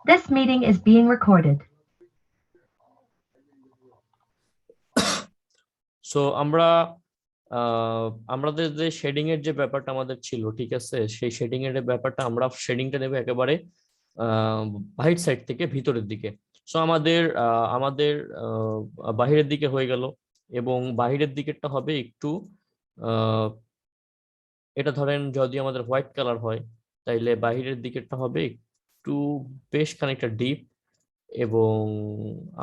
This meeting is being recorded. So আমাদের যে shading এর যে ব্যাপারটা আমাদের ছিল, ঠিক আছে, সেই শেডিং এর ব্যাপারটা আমরা শেডিংটা দেবো একেবারে বাহির সাইড থেকে ভিতরের দিকে। সো আমাদের বাহিরের দিকে হয়ে গেল, এবং বাহিরের দিকেরটা হবে একটু এটা ধরেন যদি আমাদের হোয়াইট কালার হয়, তাইলে বাহিরের দিকেরটা হবে একটু বেশ খানিকটা ডিপ, এবং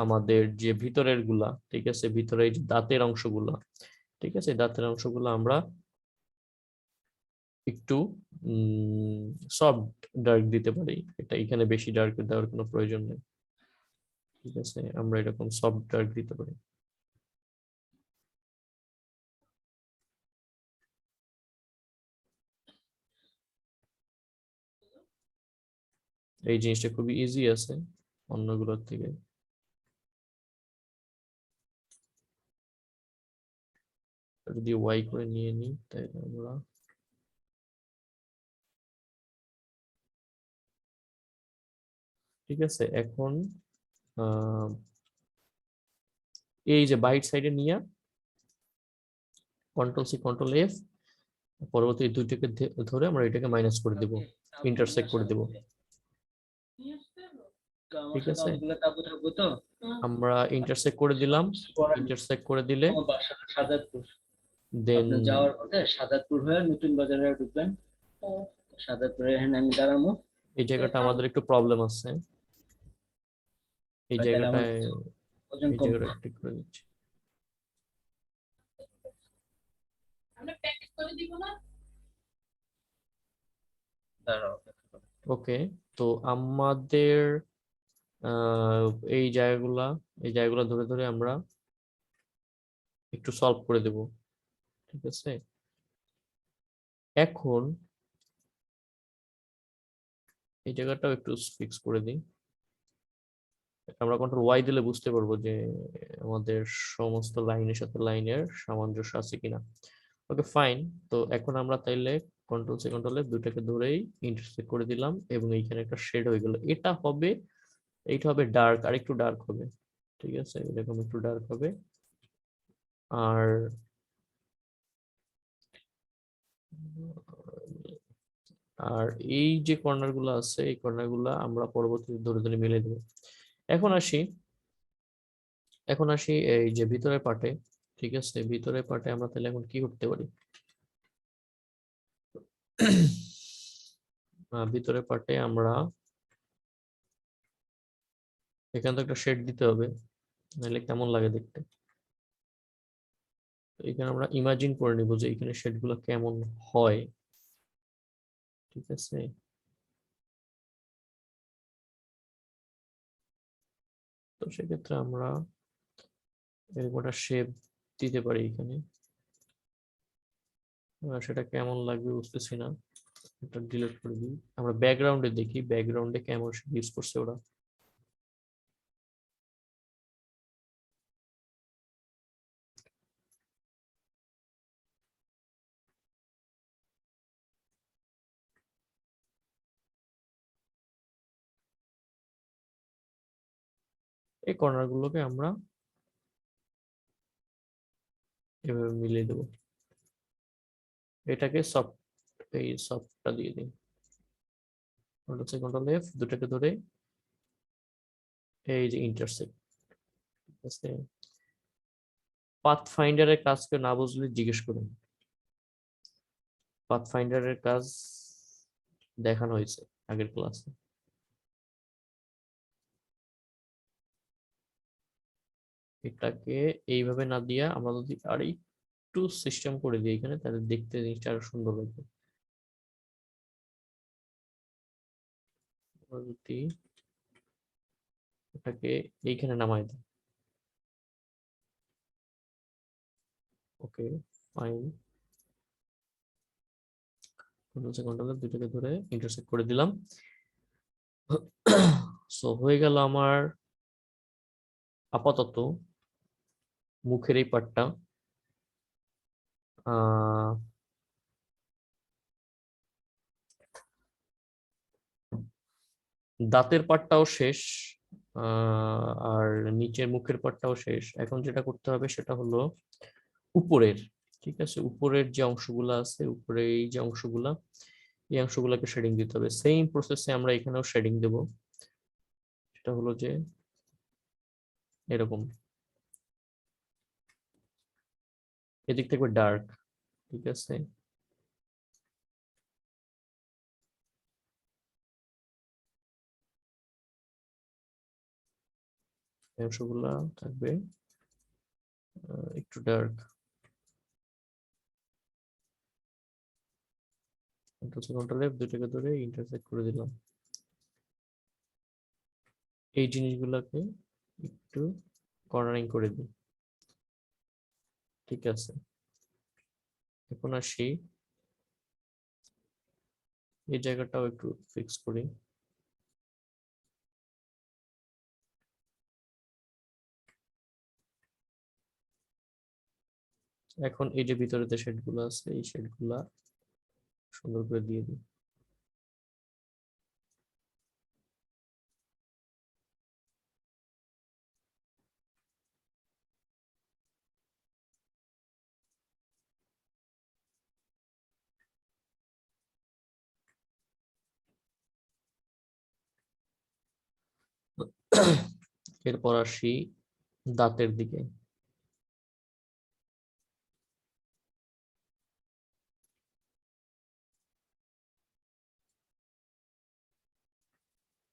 আমাদের যে ভিতরের গুলা, ঠিক আছে, ভিতরে যে দাঁতের অংশগুলা, ঠিক আছে, দাঁতের অংশগুলো আমরা একটু সফট ডার্ক দিতে পারি। এটা এখানে বেশি ডার্ক দেওয়ার কোনো প্রয়োজন নেই, ঠিক আছে, আমরা এরকম সফট ডার্ক দিতে পারি। এই জিনিসটা খুবই ইজি আছে অন্যগুলোর থেকে। যদি ওয়াই করে নিয়ে নিই তাহলে আমরা ঠিক আছে। এখন এই যে বাইট সাইডে নিয়ে কন্ট্রোল সি কন্ট্রোল এফ, পরবর্তী দুইটাকে ধরে আমরা এটাকে মাইনাস করে দেব, ইন্টারসেক্ট করে দেব, ঠিক আছে। আমরা ইন্টারসেক্ট করে দিলাম, ইন্টারসেক্ট করে দিলে দেন যাওয়ার পথে সাদাতপুর হয়ে নতুন বাজারে ঢুকবেন। সাদাতপুরে এখানে আমি দাঁড়াবো। এই জায়গাটা আমাদের একটু প্রবলেম আছে, এই জায়গাটায় এই জায়গাটা ঠিক করে দিচ্ছি। ওকে, তো আমাদের এই জায়গাগুলা ধরে ধরে আমরা একটু সলভ করে দেব, ঠিক আছে। এখন এই জায়গাটাও একটু ফিক্স করে দিই। আমরা কন্ট্রোল ওয়াই দিলে বুঝতে পারবো যে আমাদের সমস্ত লাইনের সাথে লাইনের সামঞ্জস্য আছে কিনা। Okay fine. তো এখন আমরা তাইলে কন্ট্রোল সি কন্ট্রোল এফ দুটাকে ধরেই ইন্টারসেক্ট করে দিলাম, এবং এইখানে একটা শেড হয়ে গেল। এইটা হবে ডার্ক, আর একটু ডার্ক হবে, ঠিক আছে, এরকম একটু ডার্ক হবে। আর আর এই যে কর্নার গুলো আছে, এই কর্নার গুলা আমরা পরবর্তীতে ধরে ধরে মিলে দেবো। এখন আসি এই যে ভিতরের পার্টে, ঠিক আছে, ভিতরের পার্টে আমরা তাহলে এখন কি করতে পারি। ভিতরের পার্টে আমরা এখানে তো একটা শেড দিতে হবে, নাহলে কেমন লাগে দেখতে। এখানে আমরা ইমাজিন করে নিব যে এখানে শেড গুলো কেমন হয়, ঠিক আছে। তো সেক্ষেত্রে আমরা এরকম একটা শেপ দিতে পারি এখানে। সেটা কেমন লাগবে বুঝতেছি না, এটা ডিলিট করে দিই। আমরা ব্যাকগ্রাউন্ডে দেখি, ব্যাকগ্রাউন্ডে কেমন শেপ ইউজ করছে ওরা। এই কর্নার গুলোকে আমরা এভাবে মিলিয়ে দেবো। এটাকে এই সফটটা দিয়ে দিই, কন্ট্রোল এফ দুটাকে ধরে এই যে ইন্টারসেক্ট, ঠিক আছে। পাথ ফাইন্ডারের কাজকে না বুঝলে জিজ্ঞেস করুন, পাথ ফাইন্ডারের কাজ দেখানো হয়েছে আগের ক্লাসে। এটাকে এইভাবে না দিয়া আমরা যদি আর একটু সিস্টেম করে দিই এখানে, তাহলে দেখতে জিনিসটা আরো সুন্দর লাগবে। যদি এটাকে এইখানে নামাই দিই, ওকে ফাইন। কন্ট্রোল দুটাকে ধরে ইন্টারসেক্ট করে দিলাম। সো হয়ে গেল আমার আপাতত মুখের এই পার্টটা। দাঁতের পাটটাও শেষ, আর নিচের মুখের পাটটাও শেষ। এখন যেটা করতে হবে সেটা হলো উপরের, ঠিক আছে, উপরের যে অংশগুলো আছে, উপরে এই যে অংশগুলা, এই অংশগুলোকে শেডিং দিতে হবে। সেম প্রসেসে আমরা এখানেও শেডিং দেব। সেটা হলো যে এরকম, এদিক থেকে ডার্ক, ঠিক আছে। এই অংশগুলা থাকবে একটু ডার্ক। কন্ট্রোল এফ, দুইটাকে ধরে ইন্টারসেক্ট করে দিলাম। এই জিনিসগুলোকে একটু কর্নারিং করে দিই, ঠিক আছে। এখন আসি, এই জায়গাটাও একটু ফিক্স করি। এখন এই যে ভিতরে যে শেডগুলো আছে, এই শেডগুলা সুন্দর করে দিয়ে দিই। এরপর আসি দাঁতের দিকে।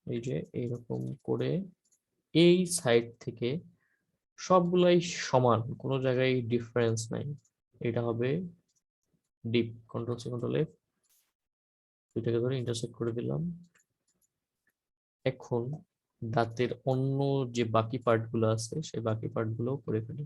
এই যে এইরকম করে এই সাইড থেকে সবগুলাই সমান, কোনো জায়গায় ডিফারেন্স নাই। এটা হবে deep. Control C control F, দুইটাকে ধরে ইন্টারসেক্ট করে দিলাম। এখন দাঁতের অন্য যে বাকি পার্ট গুলো আছে, সেই বাকি পার্ট গুলো করে ফেলি।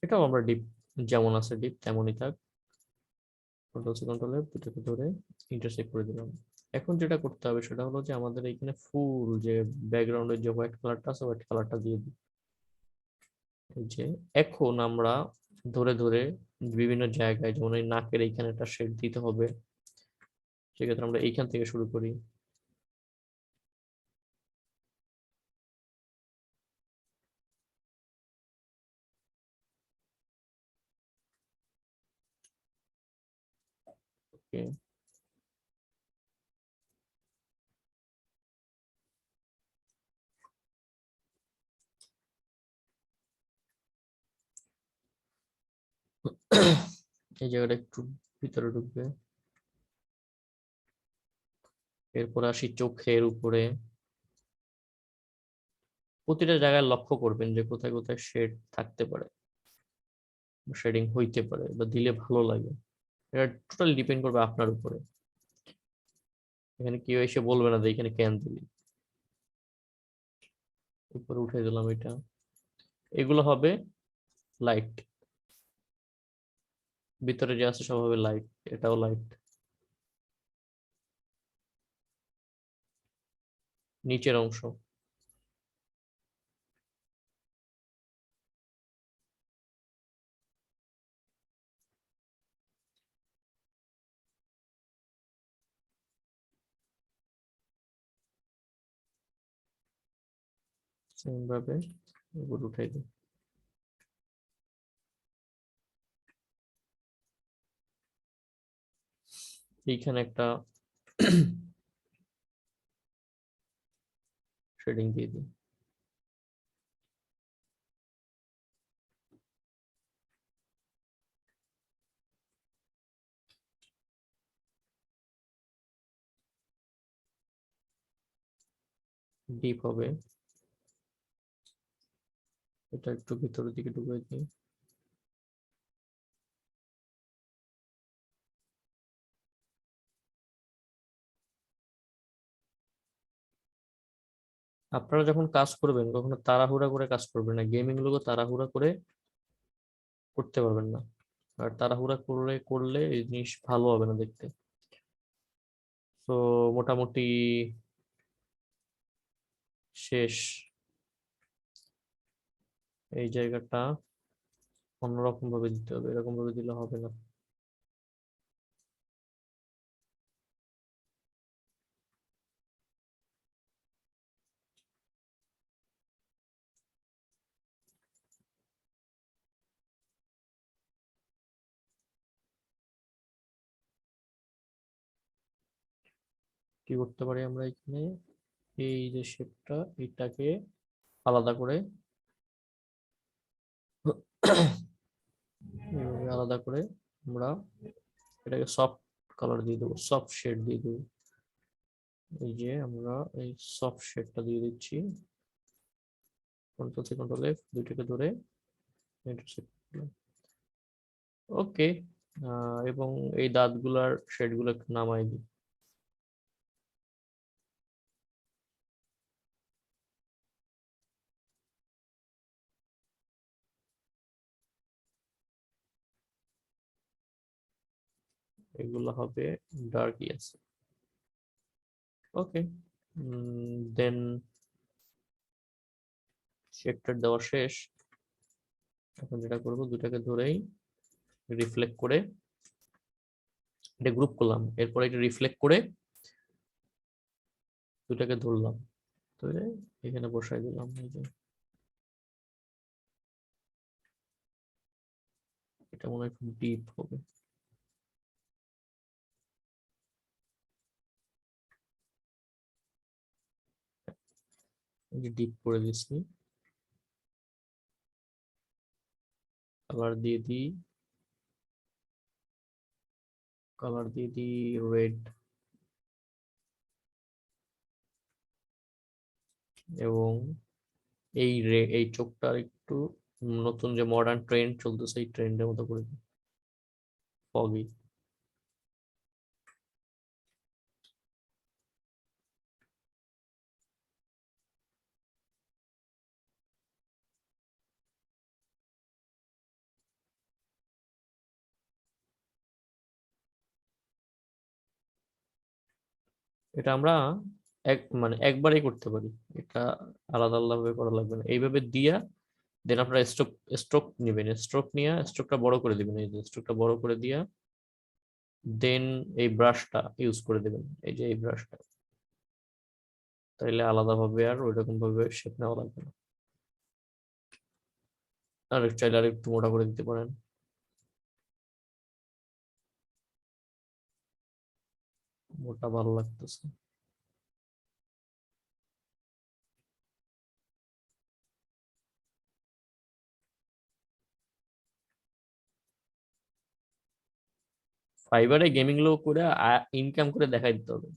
এটাও আমরা ডিপ, যেমন আছে ডিপ তেমনই থাক। কন্ট্রোল সি কন্ট্রোল এফ, দুটোকে ধরে ইন্টারসেক্ট করে দিলাম। এখন যেটা করতে হবে সেটা হলো যে আমাদের এখানে ফুল যে ব্যাকগ্রাউন্ডের যে হোয়াইট কালারটা আছে, হোয়াইট কালারটা দিয়ে দিই। এই যে এখন আমরা ধরে ধরে বিভিন্ন জায়গায়, যেমন এই নাকের এইখানে একটা শেড দিতে হবে, সেক্ষেত্রে আমরা এইখান থেকে শুরু করি। ওকে, এই জায়গাটা একটু ভিতরে ঢুকবে। এরপর আসি চোখের উপরে। প্রতিটা জায়গায় লক্ষ্য করবেন যে কোথায় কোথায় শেড থাকতে পারে, শেডিং হইতে পারে বা দিলে ভালো লাগে। এটা টোটালি ডিপেন্ড করবে আপনার উপরে। এখানে কেউ এসে বলবে না যে এখানে কেন দিলি। উপরে উঠে দিলাম এটা। এগুলো হবে লাইট, ভিতরে যে আছে সব হবে লাইট, এটাও লাইট। নিচের অংশ সেম ভাবে উপরে উঠাই দিই। এইখানে একটা শেডিং দিয়ে দিই। ডিপ হবে, এটা একটু ভিতরের দিকে ঢুকিয়ে দিই। আপনারা যখন কাজ করবেন কখনো তাড়াহুড়া করে কাজ করবেন না। গেমিং লোকও তাড়াহুড়া করে করতে পারবেন না, আর তাড়াহুড়া করলে করলে এই জিনিস ভালো হবে না দেখতে। তো মোটামুটি শেষ। এই জায়গাটা অন্যরকম ভাবে দিতে হবে, এরকম ভাবে দিলে হবে না। কি করতে পারি আমরা এখানে, এই যে শেপটা এটাকে আলাদা করে এইভাবে আলাদা করে আমরা এটাকে সফট কালার দিয়ে দেবো, সফট শেড দিয়ে দেবো। এই যে আমরা এই সফট শেডটা দিয়ে দিচ্ছি, কন্ট্রোল সি কন্ট্রোল এফ দুইটাকে ধরে ওকে। এবং এই দাঁতগুলার শেডগুলো একটু নামাই দিই। এগুলো হবে ডার্ক ইয়েস। ওকে, দেন শেডটা দেওয়া শেষ। এখন যেটা করবো দুটাকে ধরেই রিফ্লেক্ট করে এটা গ্রুপ করলাম, এরপর এটা রিফ্লেক্ট করে দুটাকে ধরলাম, ধরে এখানে বসাই দিলাম। এই যে এটা মনে হয় খুব ডিপ হবে। ডিপ করে দিচ্ছি, কালার দিয়ে দিই, কালার দিয়ে দিই রেড, এবং এই চোখটা একটু নতুন যে মডার্ন ট্রেন্ড চলতেছে এই ট্রেন্ডের মতো করে দিই, ফগি। এটা আমরা মানে একবারেই করতে পারি, এটা আলাদা আলাদা ভাবে করা লাগবে না। এইভাবে দিয়া দেন আপনারা স্ট্রোক নেবেন, স্ট্রোক নিয়ে স্ট্রোকটা বড় করে দিবেন, এই যে স্ট্রোকটা বড় করে দিয়া দেন এই ব্রাশটা ইউজ করে দিবেন, এই যে এই ব্রাশটা, তাইলে আলাদাভাবে আর ওইরকম ভাবে শেপ নেওয়া লাগবে না। আর চাইলে আর একটু মোটা করে দিতে পারেন। মোটা ভালো লাগতেছে। ফাইবারে গেমিং লো করে ইনকাম করে দেখাই দিতে হবে,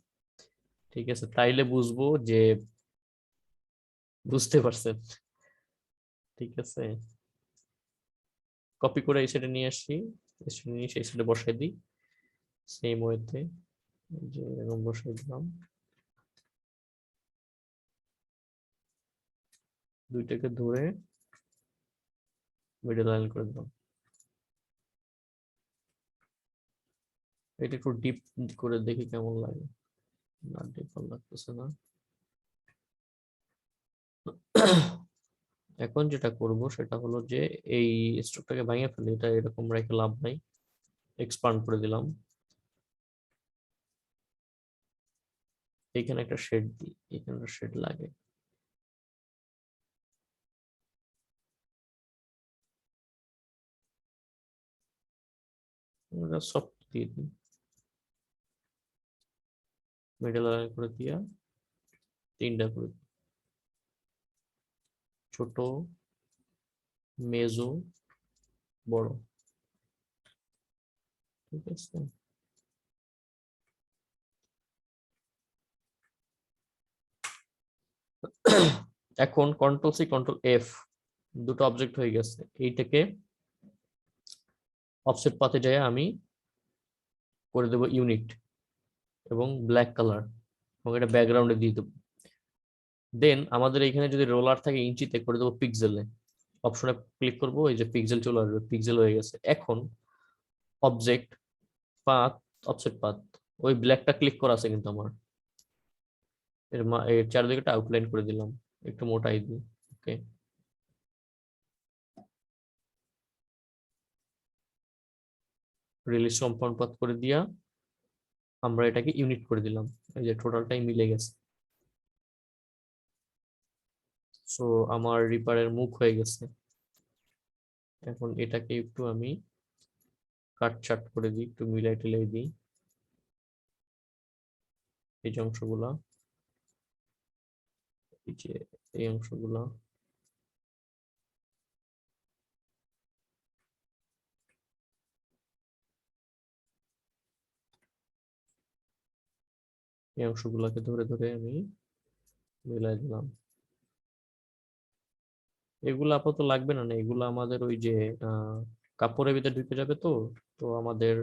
ঠিক আছে? তাইলে বুঝবো যে বুঝতে পারছেন, ঠিক আছে? কপি করে এই সাইডে নিয়ে আসি, এই সাইডে নিয়ে সেই সাইডে বসাই দিই সেম ওয়েতে, যে এরকম বসাই দিলাম, দুইটাকে ধরে মিডল লাইন করে দিলাম। এটা একটু ডিপ করে দেখি কেমন লাগে, না ডিপ ভালো লাগতেছে না। এখন যেটা করব সেটা হলো যে এই স্ট্রোকটাকে ভাঙিয়ে ফেলি, এটা এরকম রেখে লাভ নাই, এক্সপান্ড করে দিলাম। এখানে একটা শেড দিই, এখানে একটা শেড লাগে, সফট দিয়ে দিই, মিডল লাইন করে দিয়া তিনটা করে দিই, ছোট, মেজো, বড়, ঠিক আছে? এখন কন্ট্রোল সি কন্ট্রোল এফ দুটো অবজেক্ট হয়ে গেছে, এইটাকে অফসেট পাথে যায় আমি করে দেবো ইউনিট এবং ব্ল্যাক কালার, এবং এটা ব্যাকগ্রাউন্ডে দিয়ে দেবো। দেন আমাদের এখানে যদি রোলার থাকে ইঞ্চিতে করে দেবো পিক্সেলে, অপশনে ক্লিক করবো, এই যে পিক্সেল চলে আসবে, পিক্সেল হয়ে গেছে। এখন অবজেক্ট পাথ, অফসেট পাথ ওই ব্ল্যাকটা ক্লিক করা আছে কিন্তু আমার এর চারিদিকে আউটলাইন করে দিলাম, একটু মোটাই দিই। ওকে, রিলিজ কম্পাউন্ড পাথ করে দিয়া আমরা এটাকে ইউনিট করে দিলাম, এই যে টোটালটাই মিলে গেছে। সো আমার রিপারের মুখ হয়ে গেছে। এখন এটাকে একটু আমি কাটছাট করে দিই, একটু মিলাই টিলাই দিই এই যে অংশগুলা, এই যে এই অংশগুলা, এই অংশগুলাকে ধরে ধরে আমি মিলাই দিলাম। এগুলো আপাতত লাগবে না, এগুলো আমাদের ওই যে কাপড়ের ভিতরে ঢুকে যাবে। তো তো আমাদের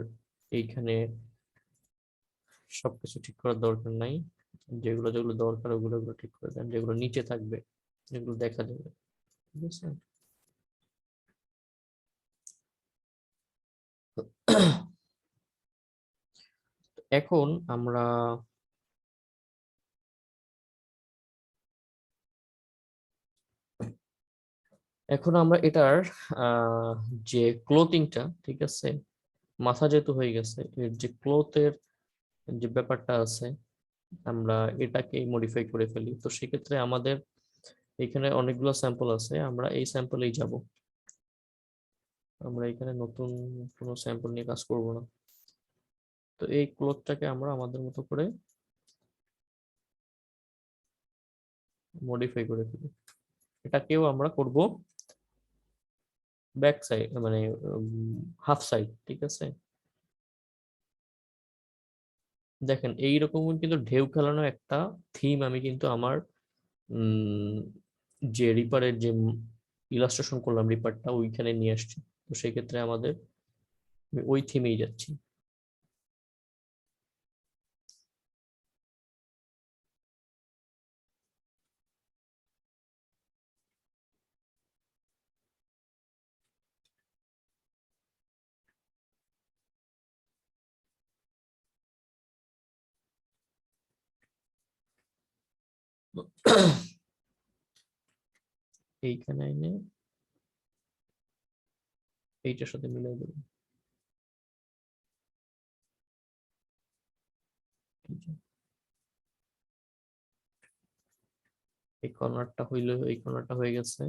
এইখানে সবকিছু ঠিক করার দরকার নাই, যেগুলো যেগুলো দরকার ওগুলো ওগুলো ঠিক করে দেন, যেগুলো নিচে থাকবে যেগুলো দেখা যাবে। ঠিক আছে, এখন আমরা এটার আহ, যে ক্লোথিংটা, ঠিক আছে, মাথা যেহেতু হয়ে গেছে, এর যে ক্লোথের যে ব্যাপারটা আছে আমরা এটাকে মডিফাই করে ফেলি। তো সেক্ষেত্রে আমাদের এখানে অনেকগুলো স্যাম্পল আছে, আমরা এই স্যাম্পলেই যাব। আমরা এখানে নতুন কোনো স্যাম্পল নিয়ে কাজ করব না। তো এই ক্লোথটাকে আমরা আমাদের মতো করে মডিফাই করে ফেলি। এটাকেও আমরা করব ব্যাক সাইড, মানে হাফ সাইড। ঠিক আছে, দেখেন এইরকম কিন্তু ঢেউ খেলানো একটা থিম আমি কিন্তু আমার যে রিপারের যে ইলাস্ট্রেশন করলাম রিপারটা ওইখানে নিয়ে আসছি। তো সেক্ষেত্রে আমাদের ওই থিমেই যাচ্ছি। এইখানে এনে এইটার সাথে মিলাই দেবো। এই কর্নারটা হইলো, এই কর্নারটা হয়ে গেছে।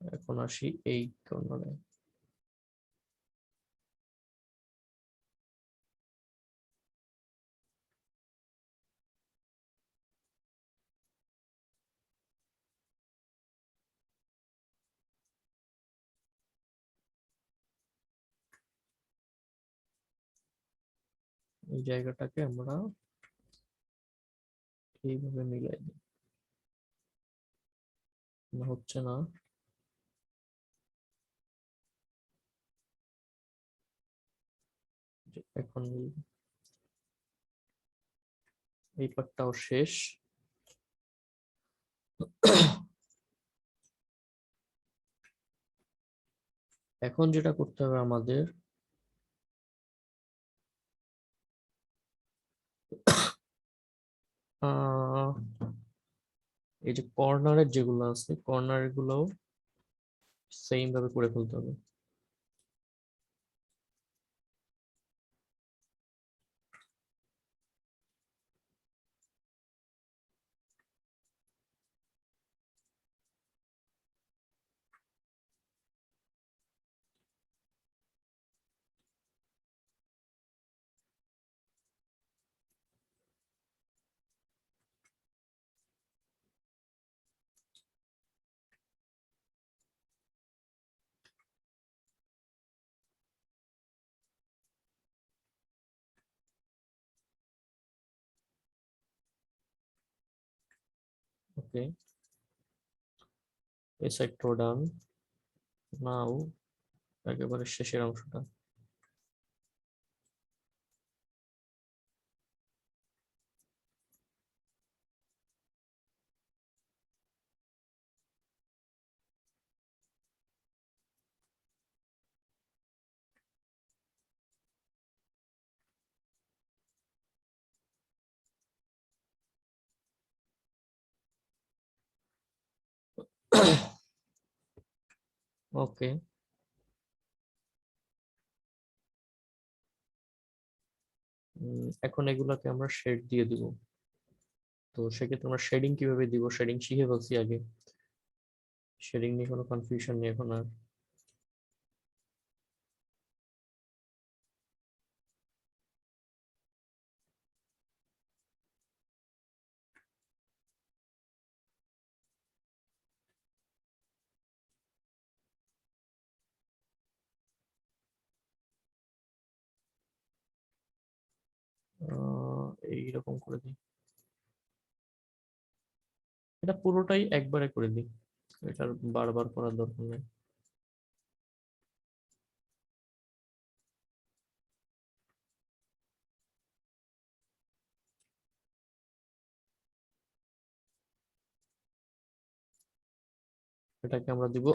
এখন আসি এই কর্নারে। এই জায়গাটাকে আমরা এইভাবে মিলাই দিই, হচ্ছে না। এখন এই পার্টটাও শেষ। এখন যেটা করতে হবে আমাদের, এই যে কর্নারের যেগুলো আছে কর্নার গুলো সেম ভাবে করে ফেলতে হবে। ওকে, এই সাইডটাও ডান। নাও একেবারে শেষের অংশটা। ওকে, এখন এগুলাকে আমরা শেড দিয়ে দিব। তো সেক্ষেত্রে আমরা শেডিং কিভাবে দিব, শেডিং শিখে ফেলছি আগে, শেডিং নিয়ে কোনো কনফিউশন নেই এখন আর। এইরকম করে দিই, এটা পুরোটাই একবারে করে দিই, এটার বারবার করার দরকার নেই। এটাকে আমরা দিব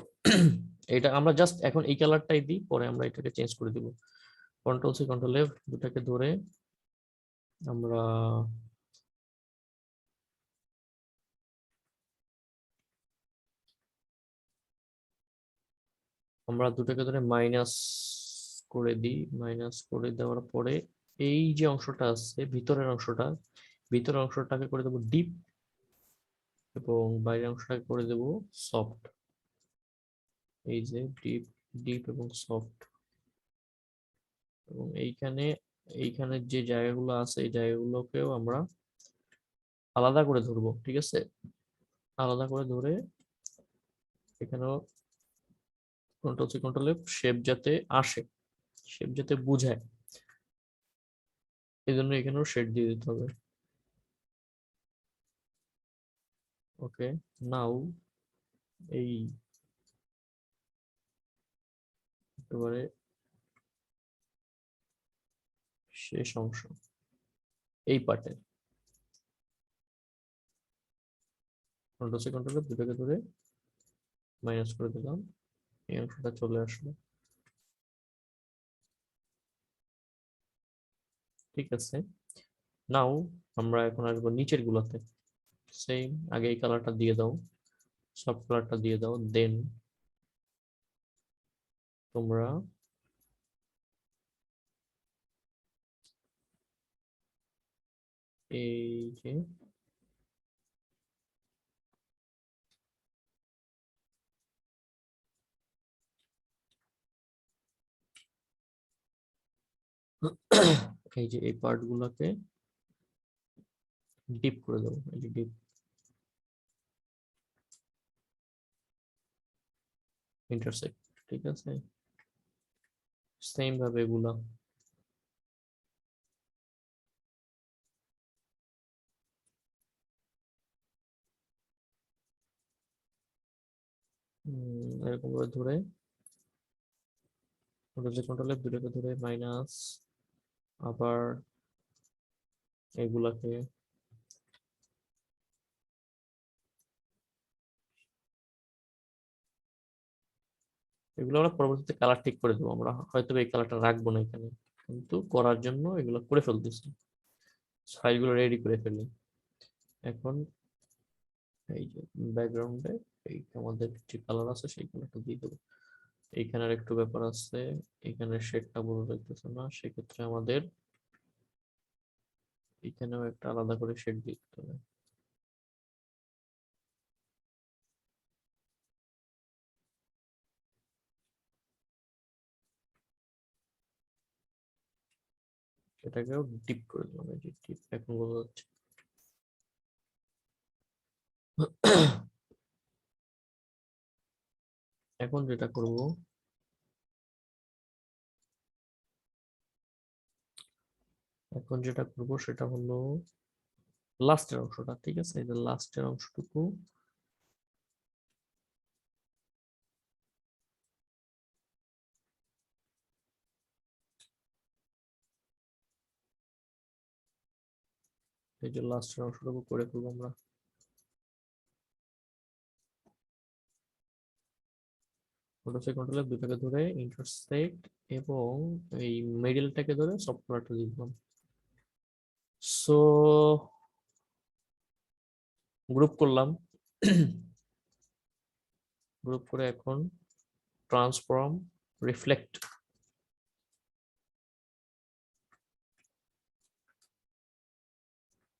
এটা আমরা জাস্ট এখন এই কালারটাই দিই, পরে আমরা এটাকে চেঞ্জ করে দিব। কন্ট্রোল সি কন্ট্রোল এফ দুটাকে ধরে আমরা দুটাকে ধরে মাইনাস করে দিই। মাইনাস করে দেওয়ার পরে এই যে অংশটা আছে ভিতরের অংশটাকে করে দেবো ডিপ, এবং বাইরের অংশটাকে করে দেবো সফট। এই যে ডিপ, ডিপ এবং সফট। এবং এইখানে যে জায়গাগুলো আছে এই জায়গাগুলোকেও আমরা আলাদা করে ধরবো, ঠিক আছে? আলাদা করে ধরে এখানেও control C control F shape যাতে আসে, শেপ যাতে বুঝায়, এই জন্য এখানেও শেড দিয়ে দিতে হবে। ওকে, নাও এই একেবারে শেষ অংশ এই পার্টে কন্ট্রোল সি কন্ট্রোল এফ দুটোকে ধরে মাইনাস করে দিলাম, এই অংশটা চলে আসলো। ঠিক আছে, নাও আমরা এখন আসবো নিচের গুলাতে। সেম, আগে এই কালারটা দিয়ে দাও, সফট কালারটা দিয়ে দাও, দেন তোমরা এই যে এই যে এই পার্ট গুলাকে ডিপ করে দেবো, এই যে ডিপ ইন্টারসেক্ট। ঠিক আছে, সেম ভাবে এগুলা এরকম ভাবে ধরে কন্ট্রোল এফ দুটোকে ধরে মাইনাস, আবার এগুলাকে এগুলো আমরা পরবর্তীতে কালার ঠিক করে দেবো, আমরা হয়তো এই কালারটা রাখবো না এখানে, কিন্তু করার জন্য এগুলো করে ফেলতেছি, ফাইলগুলো রেডি করে ফেলি। এখন এই যে ব্যাকগ্রাউন্ডে এই আমাদের যে কালার আছে সেই কালারটা দিয়ে দেবো। এইখানের একটু ব্যাপার আছে, এখানে শেডটা বোঝা যাইতেছে না, সেক্ষেত্রে আমাদের এখানেও একটা আলাদা করে শেড দিতে হবে। এটাকেও ডিপ করে দিলাম, এই যে ডিপ এখন বোঝা যাচ্ছে। এখন যেটা করব, সেটা হলো লাস্টের অংশটা। ঠিক আছে, এই যে লাস্টের অংশটুকু এই যে লাস্টের অংশটুকু করে ফেলবো আমরা। কন্ট্রোল এফ দুটাকে ধরে ইন্টারসেক্ট এবং এই মিডলটাকে ধরে সফটওয়্যারটা দিলাম। সো গ্রুপ করলাম গ্রুপ করে এখন ট্রান্সফর্ম রিফ্লেক্ট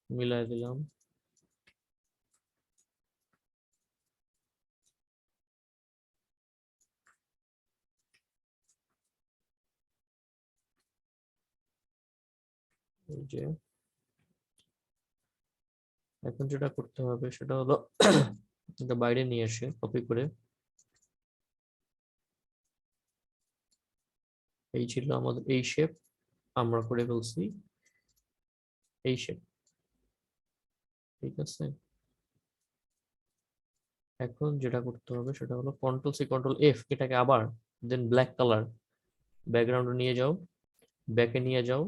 মিলাই দিলাম। এই যে এখন যেটা করতে হবে সেটা হলো এটা বাইরে নিয়ে আসে কপি করে, এই ছিল আমাদের এই শেপ, আমরা করে ফেলছি এই শেপ, ঠিক আছে। এখন যেটা করতে হবে সেটা হলো কন্ট্রোল সি কন্ট্রোল এফ, এটাকে আবার দেন ব্ল্যাক কালার ব্যাকগ্রাউন্ডে নিয়ে যাও, ব্যাকে নিয়ে যাও,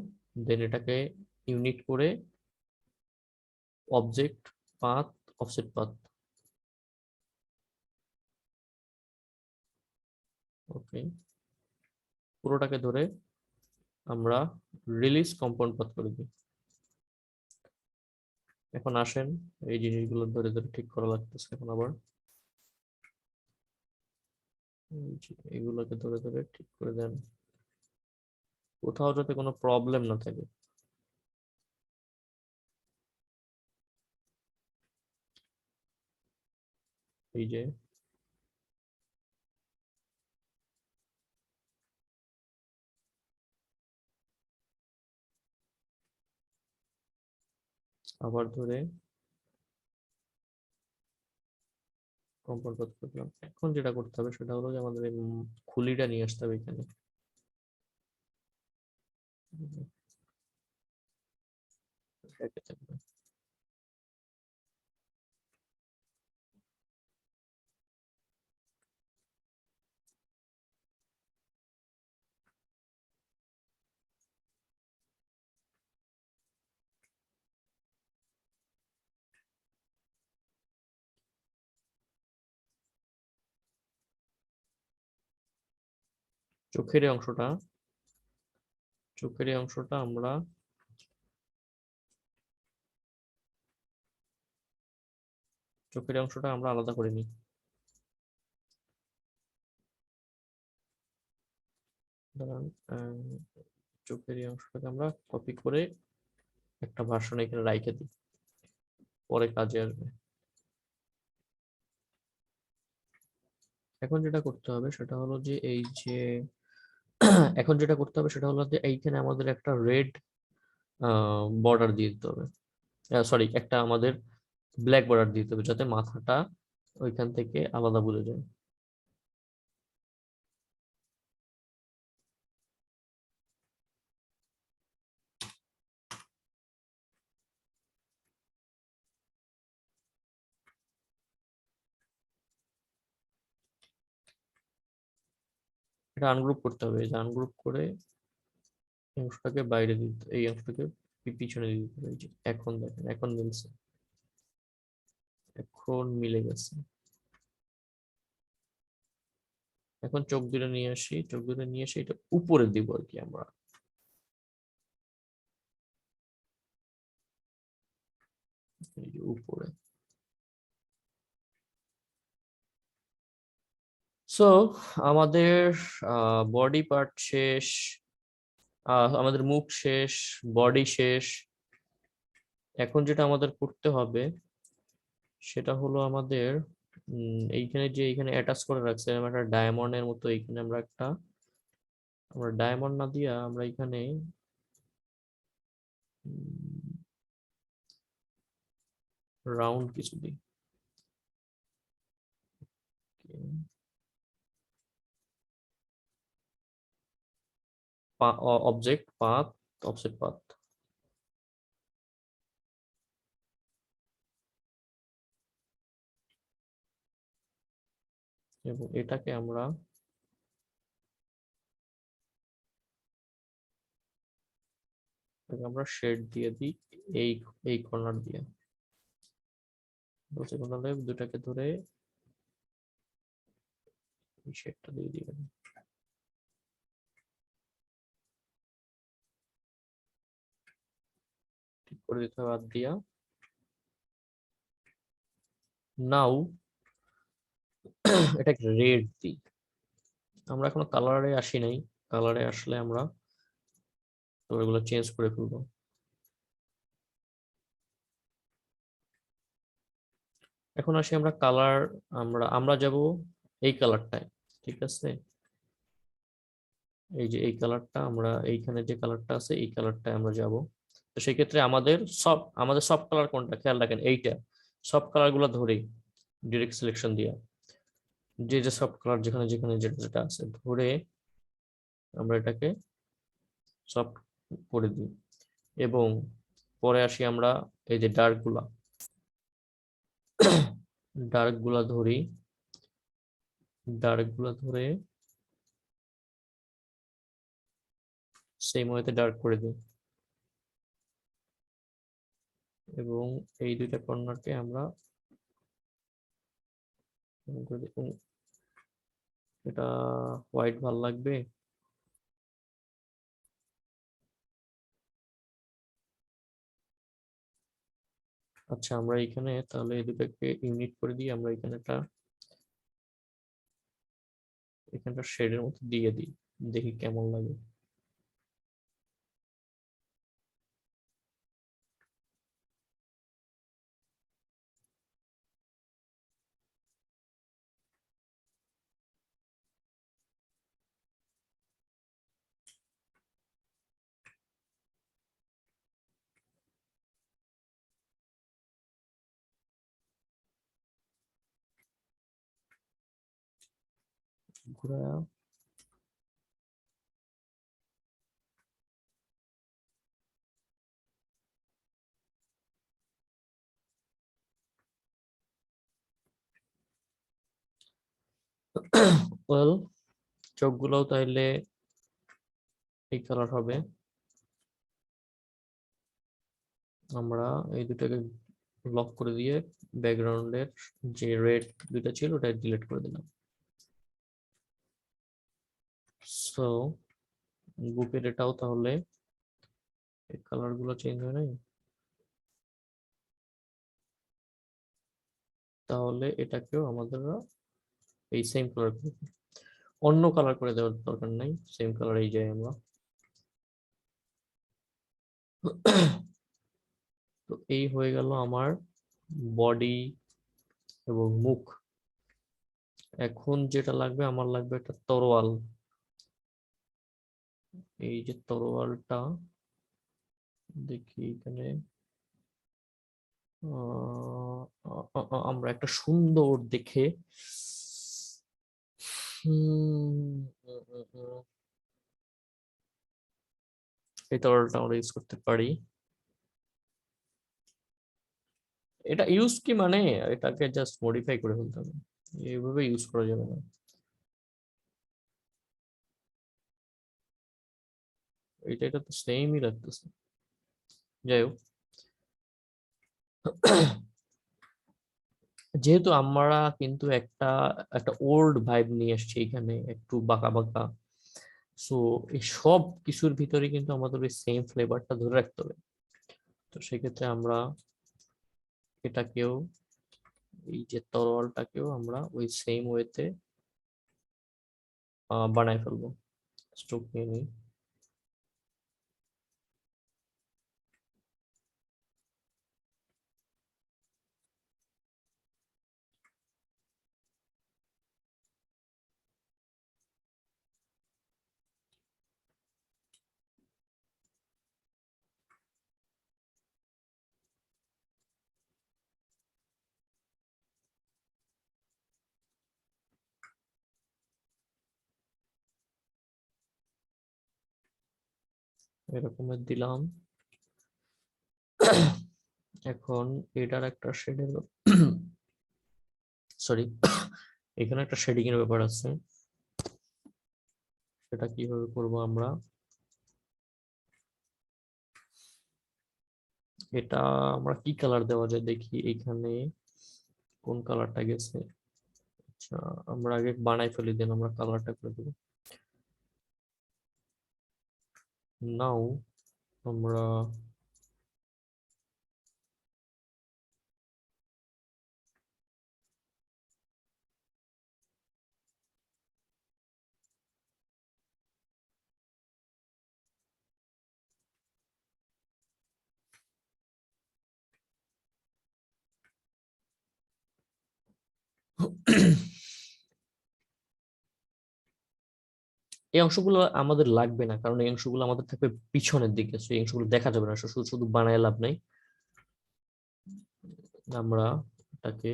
দেন এটাকে ইউনিট করে অবজেক্ট পাথ অফসেট পাথ, ওকে, পুরোটাকে ধরে আমরা রিলিজ কম্পাউন্ড পাথ করে দিই। এখন আসেন এই জিনিসগুলো ধরে ধরে ঠিক করা লাগতেছে এখন আবার, এগুলোকে ধরে ধরে ঠিক করে দেন, কোথাও যাতে কোনো প্রবলেম না থাকে। এই যে আবার ধরে কম্পাউন্ড পাথ করলাম। এখন যেটা করতে হবে সেটা হলো যে আমাদের এই খুলিটা নিয়ে আসতে হবে এখানে, একে থাকবে। চোখের এই অংশটা, চোখের এই অংশটা আমরা চোখের অংশটা আমরা আলাদা করে নিই। ধরেন চোখের এই অংশটাকে আমরা কপি করে একটা ভার্সন এখানে রাইখে দিই, পরে কাজে আসবে। এখন যেটা করতে হবে সেটা হলো যে এই যে এখন যেটা করতে হবে সেটা হলো যে এইখানে আমাদের একটা রেড বর্ডার দিয়ে দিতে হবে, সরি একটা আমাদের ব্ল্যাক বর্ডার দিতে হবে যাতে মাথাটা ওইখান থেকে আলাদা বোঝা যায়। এটা আনগ্রুপ করতে হবে, এই যে আনগ্রুপ করে এই অংশটাকে বাইরে দিতে, এই অংশটাকে পিছনে দিয়ে দিতে হবে। এই যে এখন দেখেন এখন মিলছে, এখন মিলে গেছে। এখন চোখ দুটো নিয়ে আসি, চোখ দুটো নিয়ে এসে এটা উপরে দিব আর কি আমরা, এই যে উপরে। সো আমাদের বডি পার্ট শেষ, আমাদের মুখ শেষ, বডি শেষ। এখন যেটা আমাদের করতে হবে সেটা হলো আমাদের এইখানে যে এইখানে অ্যাটাচ করে রাখছে একটা ডায়মন্ডের মতো, এইখানে আমরা ডায়মন্ড না দিয়া আমরা এখানে রাউন্ড কিছু দিই। অবজেক্ট পাথ অফসেট পাথ, এবং এটাকে আমরা শেড দিয়ে দিই এই এই কর্নার দিয়ে, দুটাকে ধরে এই শেডটা দিয়ে দিবেন। ঠিক করে দিতে হবে বাদ দিয়া। নাও এটাকে রেড দিই। আমরা এখনো কালারে আসি নাই, কালারে আসলে আমরা তো এগুলো চেঞ্জ করে ফেলবো। এখন আসি আমরা কালার, আমরা যাব এই কালারটায়, ঠিক আছে? এই যে এই কালারটা, আমরা এইখানে যে কালারটা আছে এই কালারটায় আমরা যাব। তো সেই ক্ষেত্রে আমাদের সব কালার কোনটা খেয়াল রাখেন, এইটা সব কালার গুলো ধরে ডিরেক্ট সিলেকশন দিয়া যে যে সব কালার যেখানে যেখানে যেটা যেটা আছে ধরে আমরা এটাকে সব করে দিই। এবং পরে আসি আমরা এই যে ডার্ক গুলা ধরি, ডার্ক গুলা ধরে সেম ওয়েতে ডার্ক করে দিই। এবং এই দুইটা কর্নারকে আমরা এটা হোয়াইট ভাল লাগবে। আচ্ছা, আমরা এখানে তাহলে এই দুটাকে ইউনিট করে দিই, আমরা এখানটা শেডের মতো দিয়ে দিই, দেখি কেমন লাগে। ঘোরা ওয়েল, চোখগুলোও তাইলে এই কালার হবে। আমরা এই দুটাকে লক করে দিয়ে ব্যাকগ্রাউন্ডের যে রেড দুটা ছিল ওটা ডিলিট করে দিলাম। সো বুকের এটাও তাহলে এই কালার গুলো চেঞ্জ হয় নাই, তাহলে এটাকেও আমাদের এই সেম কালার করে দিই। অন্য কালার করে দেওয়ার দরকার নাই, সেম কালার এই যাই আমরা। তো এই হয়ে গেল আমার বডি এবং মুখ। এখন যেটা লাগবে, আমার লাগবে একটা তরোয়াল। এই যে তরোয়ালটা দেখি এখানে আমরা একটা সুন্দর দেখে এই তরোয়ালটা আমরা ইউজ করতে পারি। এটা ইউজ কি মানে এটাকে জাস্ট মডিফাই করে ফেলতে হবে, এইভাবে ইউজ করা যাবে না। এটা তো সেমই লাগতেছে, যাই হোক। যেহেতু আমরা কিন্তু একটা একটা ওল্ড ভাইব নিয়ে এসেছি এখানে, একটু বাঁকা বাঁকা, সো এই সব কিছুর ভিতরে কিন্তু আমাদের ওই সেম ফ্লেভারটা ধরে রাখতে হবে। তো সেক্ষেত্রে আমরা এটাকেও, এই যে তরোয়ালটাকেও আমরা ওই সেম ওয়েতে বানাই ফেলবো। স্ট্রোক নিয়ে নিই। এরকমের দিলাম। এখন এটার একটা শেডের সরি এখানে একটা শেডিং এর ব্যাপার আছে, সেটা কিভাবে করব আমরা। এটা আমরা কি কালার দেওয়া যায় দেখি, এখানে কোন কালারটা গেছে। আচ্ছা, আমরা আগে বানাই ফেলি, দেন আমরা কালারটা করে দেবো। নাও আমরা এই অংশগুলো আমাদের লাগবে না, কারণ এই অংশগুলো আমাদের থাকবে পিছনের দিকে, এই অংশগুলো দেখা যাবে না, শুধু শুধু বানায় লাভ নাই। আমরা এটাকে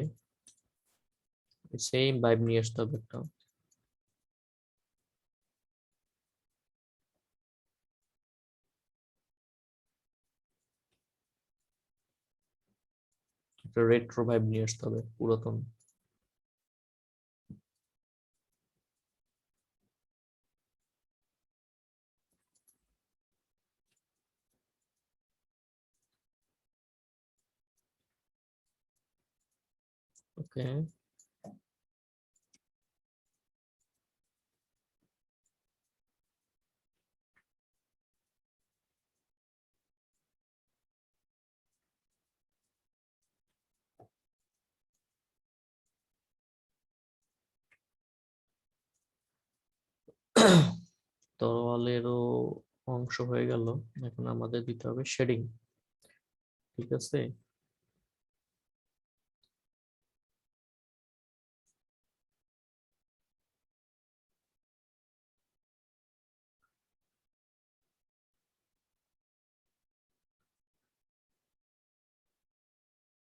সেম ভাইব নিয়ে আসতে হবে একটা। একটা রেট্রো ভাইব নিয়ে আসতে হবে, পুরাতন। ওকে, তরোয়ালেরও অংশ হয়ে গেল। এখন আমাদের দিতে হবে শেডিং, ঠিক আছে।